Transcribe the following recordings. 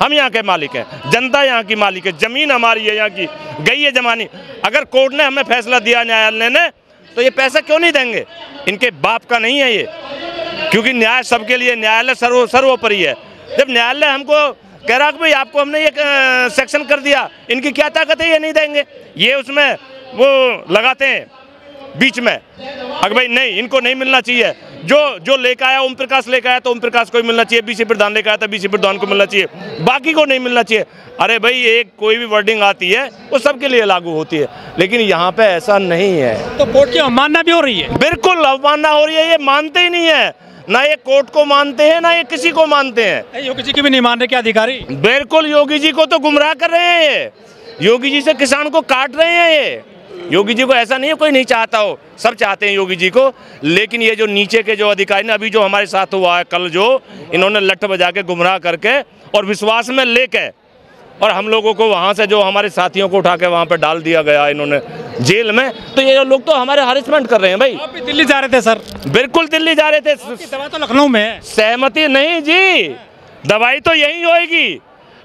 हम यहाँ के मालिक हैं, जनता यहाँ की मालिक है, ज़मीन हमारी है यहाँ की, गई है जमानी। अगर कोर्ट ने हमें फैसला दिया, न्यायालय ने, तो ये पैसा क्यों नहीं देंगे? इनके बाप का नहीं है ये, क्योंकि न्याय सबके लिए, न्यायालय सर्वोपरि है। जब न्यायालय हमको कह रहा कि भाई आपको हमने ये सेक्शन कर दिया, इनकी क्या ताकत है ये नहीं देंगे? ये उसमें वो लगाते हैं बीच में, अगर भाई नहीं इनको नहीं मिलना चाहिए, जो लेकर आया ओम प्रकाश लेकर आया तो ओम प्रकाश को ही मिलना चाहिए, बीसी प्रधान लेकर आया तो बीसी प्रधान को मिलना चाहिए, बाकी को नहीं मिलना चाहिए। अरे भाई एक कोई भी वर्डिंग आती है वो सबके लिए लागू होती है, लेकिन यहाँ पे ऐसा नहीं है। तो कोर्ट की अवमानना भी हो रही है। बिल्कुल अवमानना हो रही है, ये मानते ही नहीं है, ना ये कोर्ट को मानते हैं ना ये किसी को मानते हैं। योगी जी की भी नहीं मान रहे क्या अधिकारी? बिल्कुल योगी जी को तो गुमराह कर रहे हैं ये, योगी जी से किसान को काट रहे हैं ये। योगी जी को ऐसा नहीं है कोई नहीं चाहता हो, सब चाहते हैं योगी जी को, लेकिन ये जो नीचे के जो अधिकारी ने अभी जो हमारे साथ हुआ है कल, जो इन्होंने लठ बजा के गुमराह करके और विश्वास में लेके, और हम लोगों को वहाँ से जो हमारे साथियों को उठा के वहाँ पे डाल दिया गया इन्होंने जेल में, तो ये लोग तो हमारे हरेसमेंट कर रहे हैं। भाई आप भी दिल्ली जा रहे थे सर? बिल्कुल दिल्ली जा रहे थे। दवा तो लखनऊ में है। सहमति नहीं जी, दवाई तो यही होगी,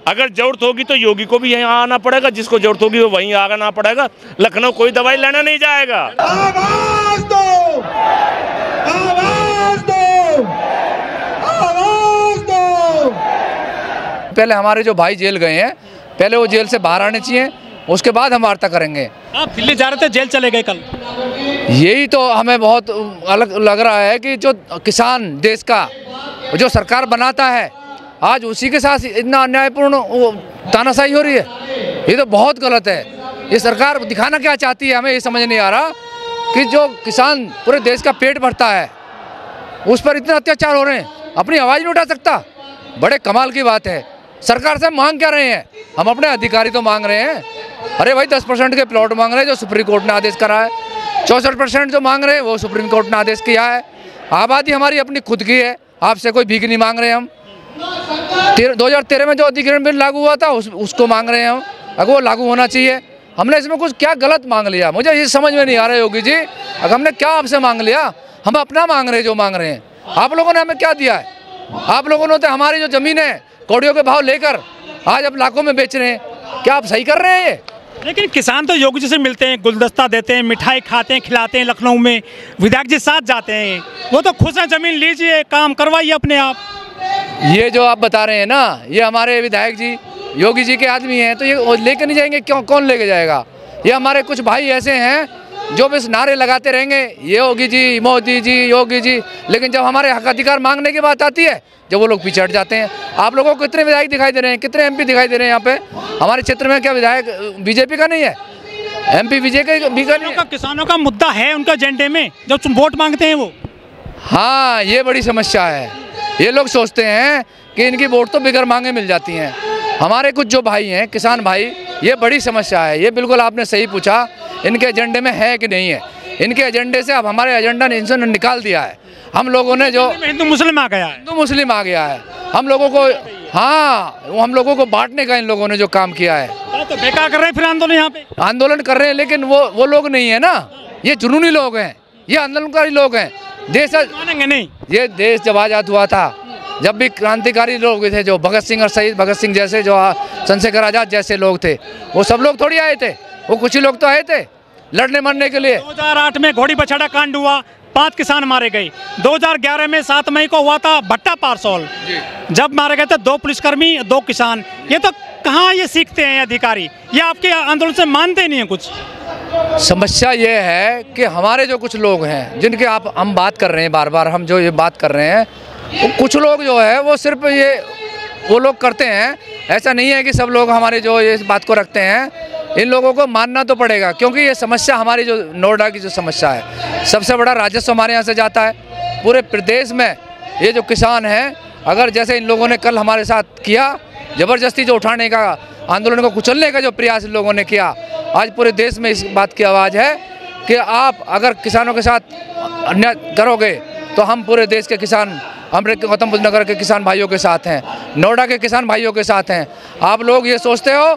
अगर जरूरत होगी तो योगी को भी यहाँ आना पड़ेगा, जिसको जरूरत होगी वो वहीं आना पड़ेगा, लखनऊ कोई दवाई लेना नहीं जाएगा। आवाज दो, आवाज दो, आवाज दो। पहले हमारे जो भाई जेल गए हैं, पहले वो जेल से बाहर आने चाहिए, उसके बाद हम वार्ता करेंगे। आप दिल्ली जा रहे थे, जेल चले गए कल। यही तो हमें बहुत अलग लग रहा है कि जो किसान देश का जो सरकार बनाता है, आज उसी के साथ इतना अन्यायपूर्ण तानाशाही हो रही है। ये तो बहुत गलत है। ये सरकार दिखाना क्या चाहती है, हमें ये समझ नहीं आ रहा कि जो किसान पूरे देश का पेट भरता है उस पर इतने अत्याचार हो रहे हैं, अपनी आवाज़ नहीं उठा सकता। बड़े कमाल की बात है। सरकार से मांग क्या रहे हैं? हम अपने अधिकारी तो मांग रहे हैं। अरे भाई 10% के प्लॉट मांग रहे हैं जो सुप्रीम कोर्ट ने आदेश करा है, 64% जो मांग रहे हैं वो सुप्रीम कोर्ट ने आदेश किया है। आबादी हमारी अपनी खुद की है, आपसे कोई भीख नहीं मांग रहे हम। 2013 में जो अधिग्रहण बिल लागू हुआ था उसको मांग रहे हैं हम, अगर वो लागू होना चाहिए। हमने इसमें कुछ क्या गलत मांग लिया? मुझे ये समझ में नहीं आ रहा है योगी जी, अगर हमने क्या आपसे मांग लिया? हम अपना मांग रहे हैं जो मांग रहे हैं। आप लोगों ने हमें क्या दिया है? आप लोगों ने तो हमारी जो ज़मीन है कौड़ियों के भाव लेकर आज अब लाखों में बेच रहे हैं। क्या आप सही कर रहे हैं ये? लेकिन किसान तो योगी जी से मिलते हैं, गुलदस्ता देते हैं, मिठाई खाते हैं, खिलाते हैं, लखनऊ में विधायक जी साथ जाते हैं, वो तो खुश हैं। ज़मीन लीजिए, काम करवाइए अपने आप। ये जो आप बता रहे हैं ना, ये हमारे विधायक जी योगी जी के आदमी हैं, तो ये लेके नहीं जाएंगे? क्यों, कौन लेके जाएगा? ये हमारे कुछ भाई ऐसे हैं जो बस नारे लगाते रहेंगे, ये योगी जी, मोदी जी, योगी जी, लेकिन जब हमारे हक अधिकार मांगने की बात आती है, जब वो लोग पीछे हट जाते हैं। आप लोगों को कितने विधायक दिखाई दे रहे हैं, कितने एमपी दिखाई दे रहे हैं यहाँ पे? हमारे क्षेत्र में क्या विधायक बीजेपी का नहीं है? एमपी बीजेपी का नहीं है? किसानों का मुद्दा है उनका एजेंडे में, जब तुम वोट मांगते हैं वो। हाँ, ये बड़ी समस्या है। ये लोग सोचते हैं कि इनकी वोट तो बिगर मांगे मिल जाती हैं। हमारे कुछ जो भाई हैं किसान भाई, ये बड़ी समस्या है। ये बिल्कुल आपने सही पूछा, इनके एजेंडे में है कि नहीं है। इनके एजेंडे से अब हमारे एजेंडा ने इनसे निकाल दिया है। हम लोगों ने जो हिंदू मुस्लिम आ गया है, हिंदू मुस्लिम आ गया है हम लोगों को। हाँ, वो हम लोगों को बांटने का इन लोगों ने जो काम किया है। तो बेकार कर रहे हैं फिर आंदोलन यहाँ पे। आंदोलन कर रहे हैं, लेकिन वो लोग नहीं है ना, ये जुनूनी लोग हैं, ये आंदोलनकारी लोग हैं। देश मानेंगे नहीं। ये देश जब आज़ाद हुआ था, जब भी क्रांतिकारी लोग थे, जो भगत सिंह और शहीद भगत सिंह जैसे, जो चंद्रशेखर आज़ाद जैसे लोग थे, वो सब लोग थोड़ी आए थे, वो कुछ ही लोग तो आए थे लड़ने मरने के लिए। 2008 में घोड़ी बछड़ा कांड हुआ, 5 किसान मारे गए। 2011 में 7 मई को हुआ था भट्टा पारसौल, जब मारे गए थे 2 पुलिसकर्मी, 2 किसान। ये तो कहाँ ये सीखते हैं अधिकारी? ये आपके आंदोलन से मानते नहीं है कुछ। समस्या ये है कि हमारे जो कुछ लोग हैं जिनके हम बात कर रहे हैं, बार बार हम जो ये बात कर रहे हैं, वो कुछ लोग जो है वो सिर्फ ये वो लोग करते हैं। ऐसा नहीं है कि सब लोग हमारे जो ये बात को रखते हैं। इन लोगों को मानना तो पड़ेगा, क्योंकि ये समस्या हमारी जो नोएडा की जो समस्या है, सबसे बड़ा राजस्व हमारे यहाँ से जाता है। पूरे प्रदेश में ये जो किसान हैं, अगर जैसे इन लोगों ने कल हमारे साथ किया, ज़बरदस्ती जो उठाने का, आंदोलन को कुचलने का जो प्रयास इन लोगों ने किया, आज पूरे देश में इस बात की आवाज़ है कि आप अगर किसानों के साथ अन्याय करोगे तो हम पूरे देश के किसान, हम गौतम बुद्ध नगर के किसान भाइयों के साथ हैं, नोएडा के किसान भाइयों के साथ हैं। आप लोग ये सोचते हो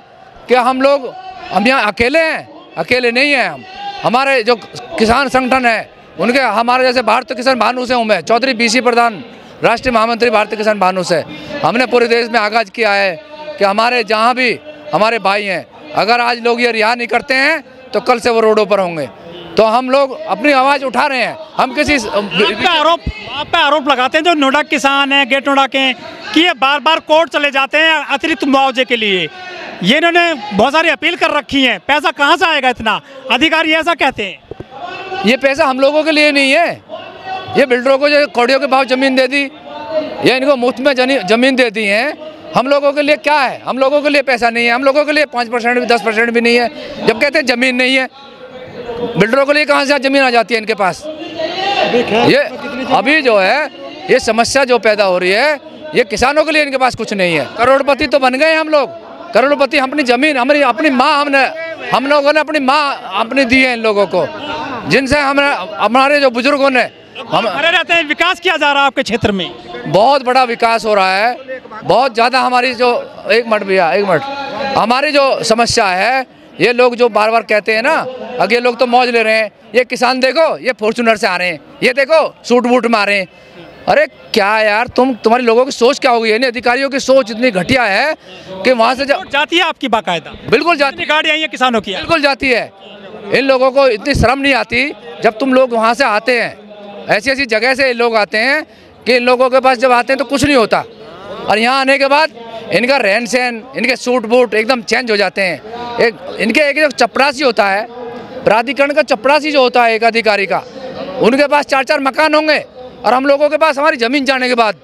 कि हम यहाँ अकेले हैं? अकेले नहीं हैं हम। हमारे जो किसान संगठन है उनके, हमारे जैसे भारतीय किसान भानु से हूँ मैं, चौधरी बीसी प्रधान, राष्ट्रीय महामंत्री भारतीय किसान भानु से। हमने पूरे देश में आगाज़ किया है कि हमारे जहाँ भी हमारे भाई हैं, अगर आज लोग ये रिहा नहीं करते हैं तो कल से वो रोडों पर होंगे। तो हम लोग अपनी आवाज़ उठा रहे हैं। हम किसी आप पे आरोप लगाते हैं जो नोएडा किसान हैं, गेट नोएडा के, कि ये बार बार कोर्ट चले जाते हैं अतिरिक्त मुआवजे के लिए। ये इन्होंने बहुत सारी अपील कर रखी है, पैसा कहाँ से आएगा इतना? अधिकारी ऐसा कहते हैं। ये पैसा हम लोगों के लिए नहीं है, ये बिल्डरों को जो कौड़ियों के भाव ज़मीन दे दी या इनको मुफ्त में ज़मीन दे दी है। हम लोगों के लिए क्या है? हम लोगों के लिए पैसा नहीं है, हम लोगों के लिए 5% भी 10% भी नहीं है। जब कहते हैं ज़मीन नहीं है, बिल्डरों के लिए कहाँ से ज़मीन आ जाती है इनके पास? ये अभी जो है ये समस्या जो पैदा हो रही है, ये किसानों के लिए इनके पास कुछ नहीं है। करोड़पति तो बन गए हम लोग, करोड़पति। अपनी ज़मीन हमारी अपनी माँ हम लोगों ने अपनी माँ अपनी दी है इन लोगों को, जिनसे हमारे जो बुजुर्गों ने हम खड़े रहते हैं। विकास किया जा रहा है आपके क्षेत्र में? बहुत बड़ा विकास हो रहा है, बहुत ज़्यादा। हमारी जो एक मिनट हमारी जो समस्या है, ये लोग जो बार बार कहते हैं ना, अगर ये लोग तो मौज ले रहे हैं, ये किसान देखो ये फॉर्च्यूनर से आ रहे हैं, ये देखो सूट बूट में आ रहे हैं। अरे क्या यार, तुम्हारे लोगों की सोच क्या हो गई है? इन अधिकारियों की सोच इतनी घटिया है कि वहाँ से जाती है आपकी बाकायदा? बिल्कुल जाती, गाड़ी आई है किसानों की, बिल्कुल जाती है। इन लोगों को इतनी शर्म नहीं आती जब तुम लोग वहाँ से आते हैं, ऐसी ऐसी जगह से लोग आते हैं कि इन लोगों के पास जब आते हैं तो कुछ नहीं होता, और यहाँ आने के बाद इनका रहन सहन, इनके सूट बूट एकदम चेंज हो जाते हैं। इनके एक जो चपरासी होता है, प्राधिकरण का चपरासी जो होता है एक अधिकारी का, उनके पास 4-4 मकान होंगे, और हम लोगों के पास हमारी ज़मीन जाने के बाद,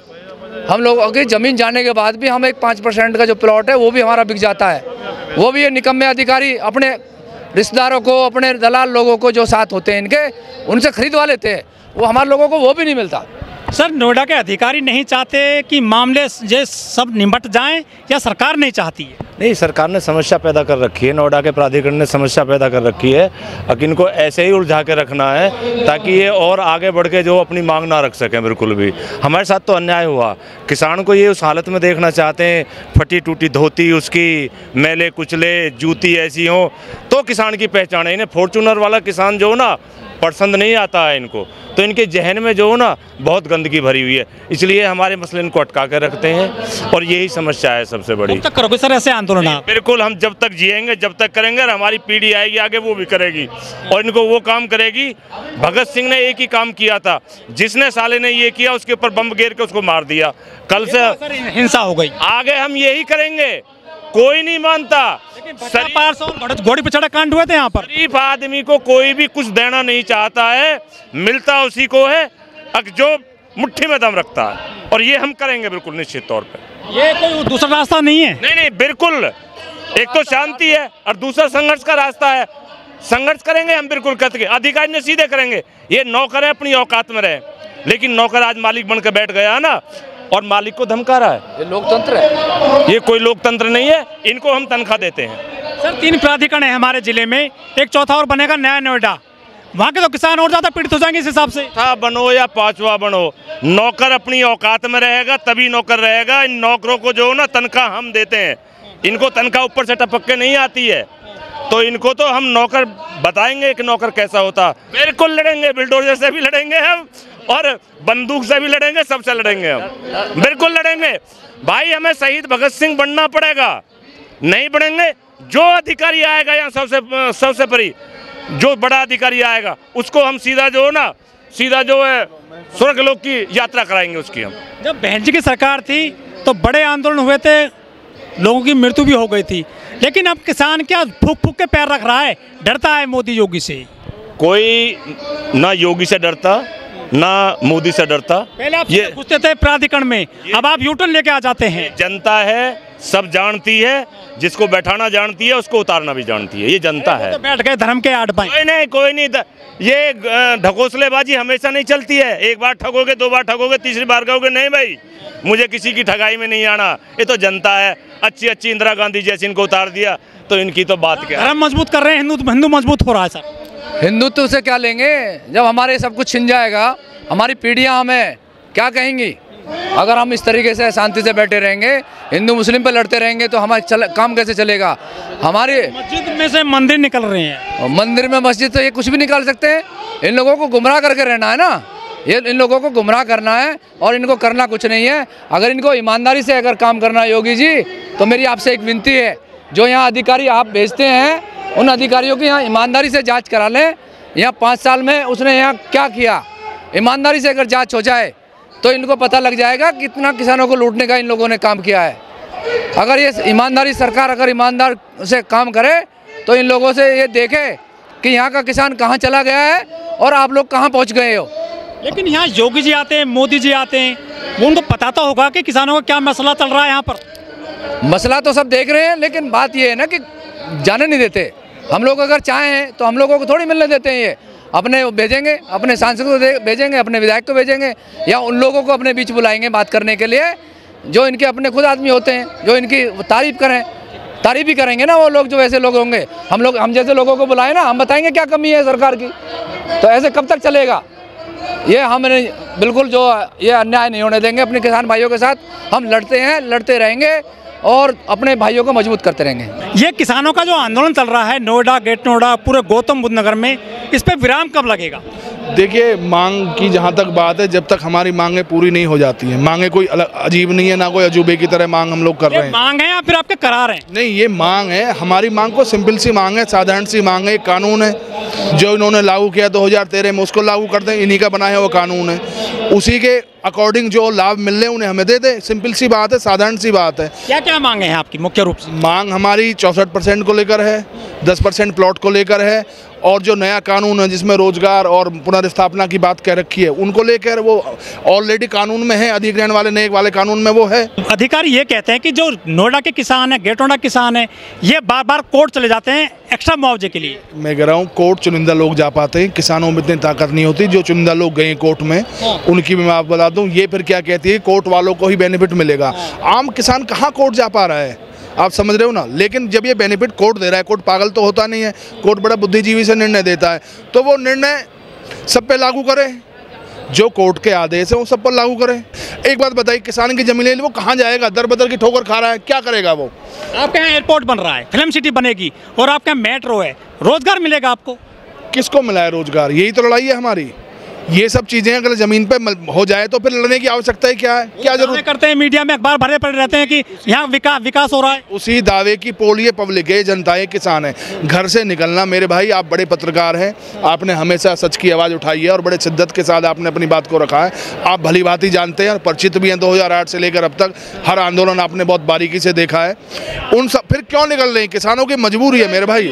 हम लोगों की ज़मीन जाने के बाद भी हम एक 5% का जो प्लॉट है वो भी हमारा बिक जाता है। वो भी ये निकम्मे अधिकारी अपने रिश्तेदारों को, अपने दलाल लोगों को जो साथ होते हैं इनके, उनसे खरीदवा लेते हैं। वो हमारे लोगों को वो भी नहीं मिलता। सर, नोएडा के अधिकारी नहीं चाहते कि मामले ये सब निपट जाएं, या सरकार नहीं चाहती है? नहीं, सरकार ने समस्या पैदा कर रखी है, नोएडा के प्राधिकरण ने समस्या पैदा कर रखी है। अब इनको ऐसे ही उलझा के रखना है ताकि ये और आगे बढ़ के जो अपनी मांग ना रख सकें। बिल्कुल भी हमारे साथ तो अन्याय हुआ। किसान को ये उस हालत में देखना चाहते हैं, फटी टूटी धोती उसकी, मैले कुचले जूती ऐसी हो तो किसान की पहचान है। इन्हें फॉर्च्यूनर वाला किसान जो ना पसंद नहीं आता है इनको, तो इनके जहन में जो ना बहुत गंदगी भरी हुई है, इसलिए हमारे मसले इनको अटका कर रखते हैं, और यही समस्या है सबसे बड़ी। कब तक करोगे सर ऐसे आंदोलन आप? बिल्कुल, हम जब तक जिएंगे जब तक करेंगे, और हमारी पीढ़ी आएगी आगे वो भी करेगी, और इनको वो काम करेगी। भगत सिंह ने एक ही काम किया था, जिसने साले ने ये किया उसके ऊपर बम गिर के उसको मार दिया। कल से हिंसा हो गई, आगे हम यही करेंगे, कोई नहीं मानता। घोड़ी पे चढ़ा कांड हुए थे यहाँ पर। गरीब आदमी को कोई भी कुछ देना नहीं चाहता है, मिलता उसी को है जो मुट्ठी में दम रखता है, और ये हम करेंगे बिल्कुल निश्चित तौर पे। ये कोई दूसरा रास्ता नहीं है? नहीं, बिल्कुल। एक तो शांति है और दूसरा संघर्ष का रास्ता है। संघर्ष करेंगे हम बिल्कुल करके, अधिकारी ने सीधे करेंगे। ये नौकर है, अपनी औकात में रहे, लेकिन नौकर आज मालिक बन के बैठ गया ना, और मालिक को धमका रहा है। ये लोकतंत्र है? ये कोई लोकतंत्र नहीं है, इनको हम तनख्वाह देते हैं। सर, 3 प्राधिकरण है हमारे जिले में, एक चौथा और बनेगा नया नोएडा। वहाँ के तो किसान और ज़्यादा पीड़ित हो जाएंगे इस हिसाब से। चौथा बनो या 5वां बनो, नौकर अपनी औकात में रहेगा तभी नौकर रहेगा। इन नौकरों को जो ना तनख्वाह हम देते हैं, इनको तनख्वाह ऊपर से टपक के नहीं आती है, तो इनको तो हम नौकर बताएंगे कि नौकर कैसा होता। बिल्कुल लड़ेंगे, बुलडोजर से भी लड़ेंगे हम, और बंदूक से भी लड़ेंगे, सबसे लड़ेंगे हम, बिल्कुल लड़ेंगे भाई। हमें शहीद भगत सिंह बनना पड़ेगा, नहीं बढ़ेंगे जो अधिकारी आएगा यहाँ सबसे परी जो बड़ा अधिकारी आएगा उसको हम सीधा जो है स्वर्ग लोक की यात्रा कराएंगे उसकी हम। जब बहन जी की सरकार थी तो बड़े आंदोलन हुए थे, लोगों की मृत्यु भी हो गई थी, लेकिन अब किसान क्या फूक फूक के पैर रख रहा है, डरता है मोदी योगी से? कोई ना योगी से डरता ना मोदी से डरता। पहले आप ये पूछते थे प्राधिकरण में, अब आप यूटर्न लेके आ जाते हैं। जनता है, सब जानती है, जिसको बैठाना जानती है उसको उतारना भी जानती है, ये जनता है। तो बैठ गए धर्म के आड़ पाए। कोई नहीं, ये ढकोसलेबाजी हमेशा नहीं चलती है। एक बार ठगोगे, 2 बार ठगोगे, तीसरी बार कहोगे नहीं भाई मुझे किसी की ठगाई में नहीं आना। ये तो जनता है, अच्छी इंदिरा गांधी जैसी इनको उतार दिया, तो इनकी तो बात क्या। धर्म मजबूत कर रहे हैं, हिंदू मजबूत हो रहा है सर। हिंदुत्व से क्या लेंगे जब हमारे सब कुछ छिन जाएगा? हमारी पीढ़ियां हमें क्या कहेंगी? अगर हम इस तरीके से शांति से बैठे रहेंगे, हिंदू मुस्लिम पे लड़ते रहेंगे, तो हमारा काम कैसे चलेगा? हमारे मस्जिद में से मंदिर निकल रहे हैं, मंदिर में मस्जिद, तो ये कुछ भी निकाल सकते हैं। इन लोगों को गुमराह करके रहना है ना, ये इन लोगों को गुमराह करना है और इनको करना कुछ नहीं है। अगर इनको ईमानदारी से अगर काम करना है योगी जी, तो मेरी आपसे एक विनती है, जो यहाँ अधिकारी आप भेजते हैं उन अधिकारियों की यहाँ ईमानदारी से जांच करा लें। यहाँ 5 साल में उसने यहाँ क्या किया, ईमानदारी से अगर जांच हो जाए तो इनको पता लग जाएगा कितना किसानों को लूटने का इन लोगों ने काम किया है। अगर ये ईमानदारी सरकार अगर ईमानदार से काम करे तो इन लोगों से ये देखे कि यहाँ का किसान कहाँ चला गया है और आप लोग कहाँ पहुँच गए हो। लेकिन यहाँ योगी जी आते हैं, मोदी जी आते हैं, वो उनको पता तो होगा कि किसानों का क्या मसला चल रहा है यहाँ पर। मसला तो सब देख रहे हैं, लेकिन बात ये है ना कि जाने नहीं देते। हम लोग अगर चाहें तो हम लोगों को थोड़ी मिलने देते हैं। ये अपने भेजेंगे, अपने सांसद को भेजेंगे, अपने विधायक को भेजेंगे, या उन लोगों को अपने बीच बुलाएंगे बात करने के लिए जो इनके अपने खुद आदमी होते हैं, जो इनकी तारीफ करें। तारीफ ही करेंगे ना वो लोग जो ऐसे लोग होंगे। हम जैसे लोगों को बुलाएं ना, हम बताएंगे क्या कमी है सरकार की। तो ऐसे कब तक चलेगा? ये हम बिल्कुल जो ये अन्याय नहीं होने देंगे। अपने किसान भाइयों के साथ हम लड़ते हैं, लड़ते रहेंगे और अपने भाइयों को मजबूत करते रहेंगे। ये किसानों का जो आंदोलन चल रहा है नोएडा, गेट नोएडा, पूरे गौतम बुद्ध नगर में, इस पर विराम कब लगेगा? देखिए, मांग की जहाँ तक बात है, जब तक हमारी मांगें पूरी नहीं हो जाती हैं, मांगें कोई अलग अजीब नहीं है, ना कोई अजूबे की तरह मांग हम लोग कर रहे हैं। मांग है या फिर आपके करार हैं? नहीं, ये मांग है। हमारी मांग को सिंपल सी मांग है, साधारण सी मांग है। एक कानून है जो इन्होंने लागू किया 2013 में, उसको लागू कर दें। इन्हीं का बनाया हुआ कानून है, उसी के अकॉर्डिंग जो लाभ मिल रहे हैं उन्हें हमें दे दें। सिंपल सी बात है, साधारण सी बात है। क्या क्या मांगे हैं आपकी मुख्य रूप से? मांग हमारी 64% को लेकर है, 10% प्लॉट को लेकर है, और जो नया कानून है जिसमें रोजगार और पुनर्स्थापना की बात कह रखी है उनको लेकर, वो ऑलरेडी कानून में है, अधिग्रहण वाले नए वाले कानून में वो है। अधिकारी ये कहते हैं कि जो नोएडा के किसान हैं, गेट नोएडा किसान हैं, ये बार बार कोर्ट चले जाते हैं एक्स्ट्रा मुआवजे के लिए। मैं कह रहा हूँ, कोर्ट चुनिंदा लोग जा पाते हैं, किसानों में इतनी ताकत नहीं होती। जो चुनिंदा लोग गए कोर्ट में, उनकी भी मैं आपको बता दूँ, ये फिर क्या कहती है, कोर्ट वालों को ही बेनिफिट मिलेगा। आम किसान कहाँ कोर्ट जा पा रहा है, आप समझ रहे हो ना। लेकिन जब ये बेनिफिट कोर्ट दे रहा है, कोर्ट पागल तो होता नहीं है, कोर्ट बड़ा बुद्धिजीवी से निर्णय देता है, तो वो निर्णय सब पे लागू करे। जो कोर्ट के आदेश है वो सब पर लागू करे। एक बात बताइए, किसान की जमीन ले ली, वो कहाँ जाएगा? दर बदर की ठोकर खा रहा है, क्या करेगा वो? आपके यहाँ एयरपोर्ट बन रहा है, फिल्म सिटी बनेगी, और आपके यहाँ मेट्रो है, रोजगार मिलेगा आपको? किसको मिला है रोजगार? यही तो लड़ाई है हमारी। ये सब चीजें अगर जमीन पे हो जाए तो फिर लड़ने की आवश्यकता है क्या है? क्या जरूरत करते हैं? मीडिया में अखबार भरे पड़े रहते हैं कि यहाँ विकास हो रहा है। उसी दावे की पोल ये पब्लिक है, जनता है, किसान है। घर से निकलना, मेरे भाई आप बड़े पत्रकार हैं, आपने हमेशा सच की आवाज़ उठाई है और बड़े शिद्दत के साथ आपने अपनी बात को रखा है। आप भली बात ही जानते हैं और परिचित भी हैं। 2008 से लेकर अब तक हर आंदोलन आपने बहुत बारीकी से देखा है। उन सब फिर क्यों निकल रहे हैं? किसानों की मजबूरी है मेरे भाई।